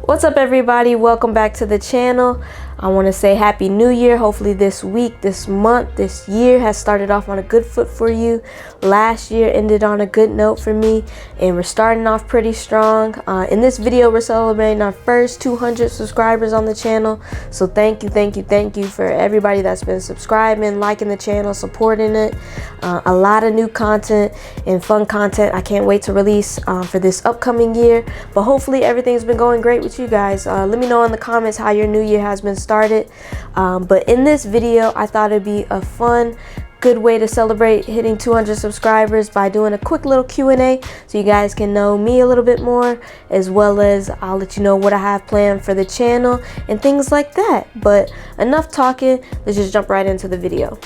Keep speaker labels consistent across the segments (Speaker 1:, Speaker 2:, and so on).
Speaker 1: What's up, everybody? Welcome back to the channel. I want to say Happy New Year. Hopefully this week, this month, this year has started off on a good foot for you. Last year ended on a good note for me, and we're starting off pretty strong. In this video, we're celebrating our first 200 subscribers on the channel. So thank you for everybody that's been subscribing, liking the channel, supporting it. A lot of new content and fun content I can't wait to release for this upcoming year. But hopefully everything's been going great with you guys. Let me know in the comments how your new year has been started. But in this video, I thought it'd be a fun, good way to celebrate hitting 200 subscribers by doing a quick little Q&A so you guys can know me a little bit more, as well as I'll let you know what I have planned for the channel and things like that. But enough talking, let's just jump right into the video.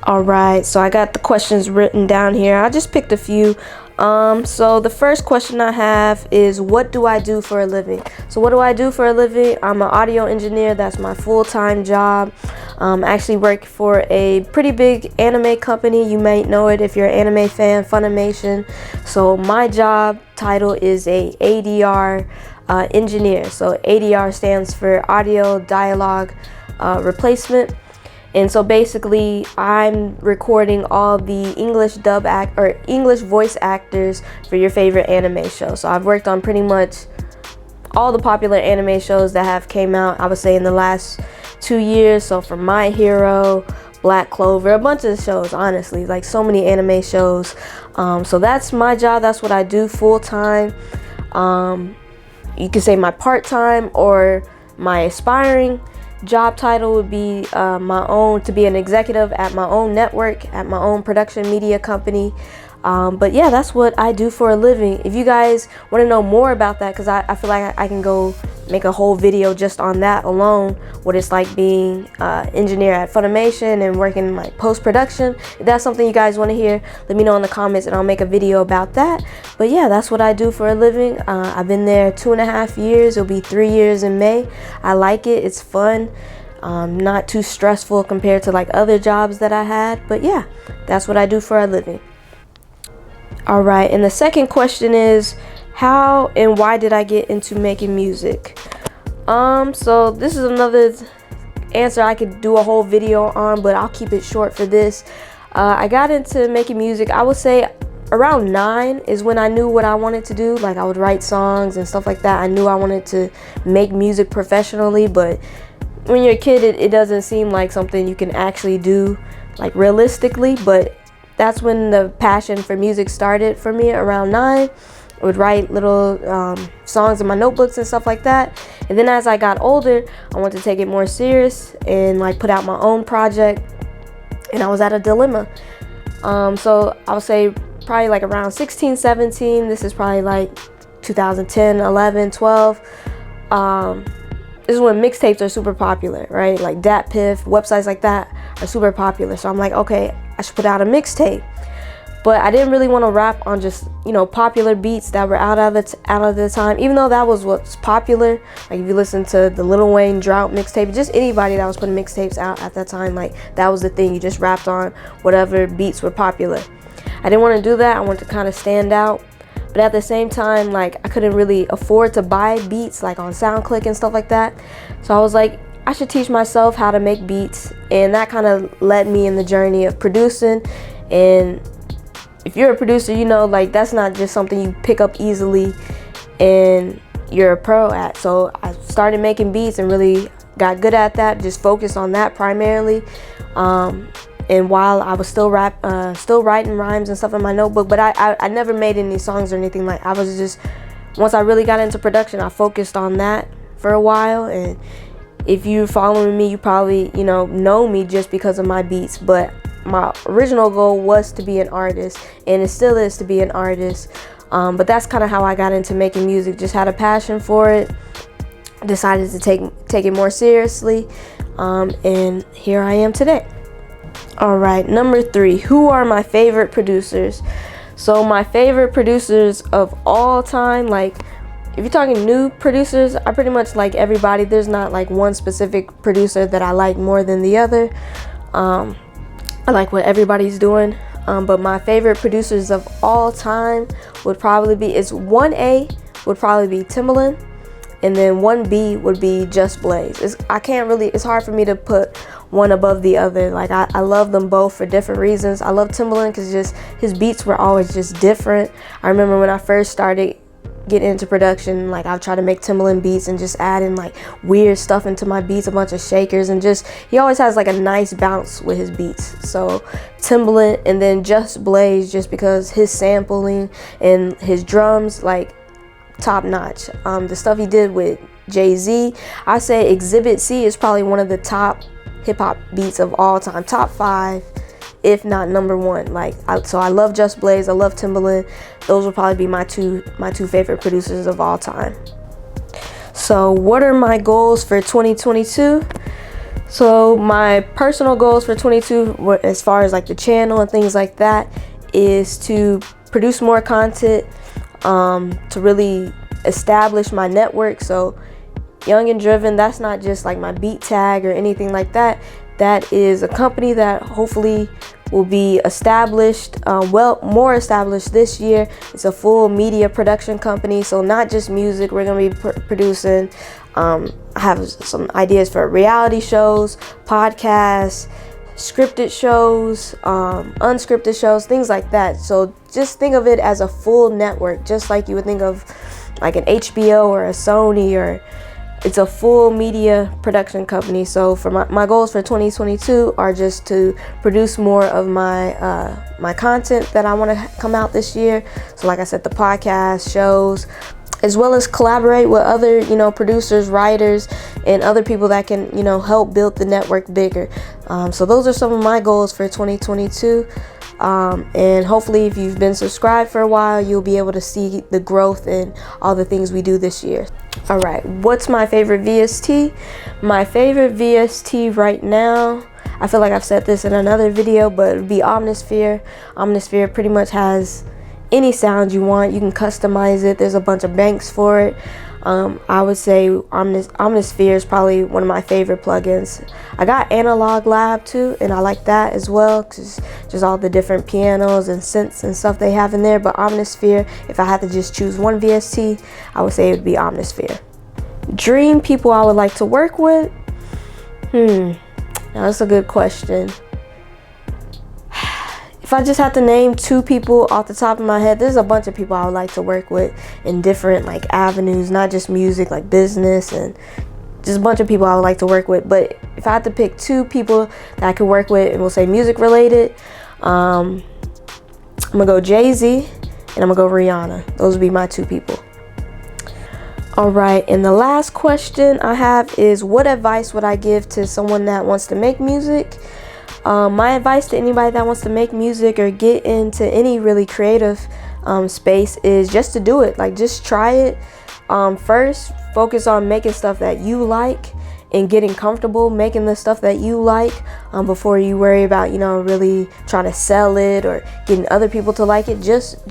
Speaker 1: Alright, so I got the questions written down here. I just picked a few. So the first question I have is, what do I do for a living? So what do I do for a living? I'm an audio engineer. That's my full-time job. I actually work for a pretty big anime company. You might know it if you're an anime fan, Funimation. So my job title is a ADR engineer. So ADR stands for audio dialogue replacement. And so basically, I'm recording all the English English voice actors for your favorite anime show. So I've worked on pretty much all the popular anime shows that have came out, I would say, in the last 2 years. So from My Hero, Black Clover, a bunch of shows, honestly, like so many anime shows. So that's my job. That's what I do full time. You could say my part-time or my aspiring job title would be to be an executive at my own network, at my own production media company. But yeah, that's what I do for a living. If you guys want to know more about that, because I feel like I can go make a whole video just on that alone, what it's like being engineer at Funimation and working in like post-production. If that's something you guys want to hear, let me know in the comments and I'll make a video about that. But yeah, that's what I do for a living. I've been there 2.5 years. It'll be 3 years in May. I like it. It's fun. Not too stressful compared to like other jobs that I had. But yeah, that's what I do for a living. All right, and the second question is, how and why did I get into making music? So this is another answer I could do a whole video on, but I'll keep it short for this. I got into making music, I would say around 9 is when I knew what I wanted to do. Like I would write songs and stuff like that. I knew I wanted to make music professionally, but when you're a kid, it doesn't seem like something you can actually do like realistically. But that's when the passion for music started for me, around 9. I would write little songs in my notebooks and stuff like that. And then as I got older, I wanted to take it more serious and like put out my own project. And I was at a dilemma. So I would say probably like around 16, 17. This is probably like 2010, 11, 12. This is when mixtapes are super popular, right? Like DatPiff, websites like that are super popular. So I'm like, okay, I should put out a mixtape. But I didn't really want to rap on just, you know, popular beats that were out of the time, even though that was what's popular. Like if you listen to the Lil Wayne Drought mixtape, just anybody that was putting mixtapes out at that time, like that was the thing. You just rapped on whatever beats were popular. I didn't want to do that. I wanted to kind of stand out. But at the same time, like I couldn't really afford to buy beats like on SoundClick and stuff like that. So I was like, I should teach myself how to make beats. And that kind of led me in the journey of producing. And if you're a producer, you know, like that's not just something you pick up easily and you're a pro at. So I started making beats and really got good at that, just focused on that primarily. And while I was still writing rhymes and stuff in my notebook, but I never made any songs or anything. Like I was just, once I really got into production, I focused on that for a while. And if you're following me, you probably, you know me just because of my beats. But my original goal was to be an artist, and it still is to be an artist. But that's kind of how I got into making music. Just had a passion for it, decided to take it more seriously, and here I am today. All right, number 3, who are my favorite producers? So my favorite producers of all time, like if you're talking new producers, I pretty much like everybody. There's not like one specific producer that I like more than the other. I like what everybody's doing. But my favorite producers of all time would probably be, it's 1A would probably be Timbaland, and then 1B would be Just Blaze. It's hard for me to put one above the other. Like I love them both for different reasons. I love Timbaland because just his beats were always just different. I remember when I first started getting into production, like I've tried to make Timbaland beats and just add in like weird stuff into my beats, a bunch of shakers, and just he always has like a nice bounce with his beats. So Timbaland, and then Just Blaze, just because his sampling and his drums, like top notch. The stuff he did with Jay-Z, I say Exhibit C is probably one of the top hip-hop beats of all time, top 5 if not number 1. So I love Just Blaze, I love Timbaland. Those will probably be my two favorite producers of all time. So what are my goals for 2022? So my personal goals for 2022, as far as like the channel and things like that, is to produce more content, to really establish my network. So Young and Driven, that's not just like my beat tag or anything like that. That is a company that hopefully will be established, more established this year. It's a full media production company, so not just music. We're gonna be producing. I have some ideas for reality shows, podcasts, scripted shows, unscripted shows, things like that. So just think of it as a full network, just like you would think of like an HBO or a Sony, or it's a full media production company. So for my goals for 2022 are just to produce more of my content that I want to come out this year. So like I said, the podcast, shows, as well as collaborate with other, producers, writers, and other people that can, help build the network bigger. So those are some of my goals for 2022. And hopefully if you've been subscribed for a while, you'll be able to see the growth in all the things we do this year. All right, what's my favorite VST? My favorite VST right now, I feel like I've said this in another video, but it would be Omnisphere. Omnisphere pretty much has any sound you want. You can customize it. There's a bunch of banks for it. I would say Omnisphere is probably one of my favorite plugins. I got Analog Lab too, and I like that as well, because just all the different pianos and synths and stuff they have in there. But Omnisphere, if I had to just choose one VST, I would say it would be Omnisphere. Dream people I would like to work with? Now that's a good question. If I just had to name 2 people off the top of my head, there's a bunch of people I would like to work with in different like avenues, not just music, like business, and just a bunch of people I would like to work with. But if I had to pick 2 people that I could work with, and we'll say music related, I'm gonna go Jay-Z and I'm gonna go Rihanna. Those would be my 2 people. All right, and the last question I have is, what advice would I give to someone that wants to make music? My advice to anybody that wants to make music or get into any really creative space is just to do it. Like, just try it. First, focus on making stuff that you like and getting comfortable making the stuff that you like, before you worry about, really trying to sell it or getting other people to like it. Just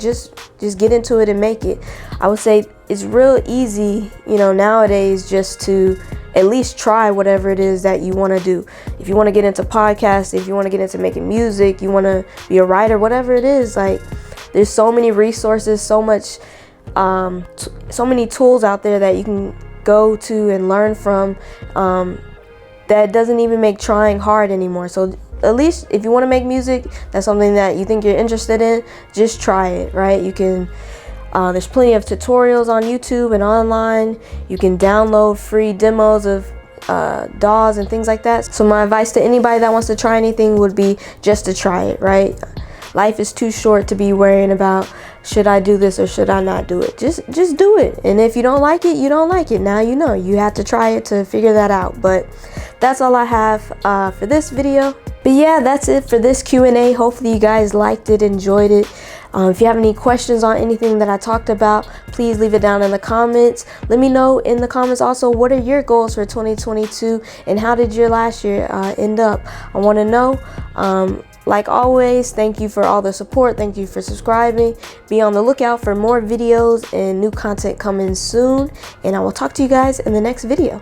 Speaker 1: get into it and make it. I would say it's real easy, nowadays, just to at least try whatever it is that you want to do. If you want to get into podcasts, if you want to get into making music, you want to be a writer, whatever it is, like, there's so many resources, so many tools out there that you can go to and learn from, that doesn't even make trying hard anymore. So at least if you want to make music, that's something that you think you're interested in, just try it, right? You can there's plenty of tutorials on YouTube and online. You can download free demos of DAWs and things like that. So my advice to anybody that wants to try anything would be just to try it, right? Life is too short to be worrying about, should I do this or should I not do it? Just do it. And if you don't like it, you don't like it. Now you know. You have to try it to figure that out. But that's all I have for this video. But yeah, that's it for this Q&A. Hopefully you guys liked it, enjoyed it. If you have any questions on anything that I talked about, please leave it down in the comments. Let me know in the comments also, what are your goals for 2022 and how did your last year end up? I want to know. Like always, thank you for all the support. Thank you for subscribing. Be on the lookout for more videos and new content coming soon. And I will talk to you guys in the next video.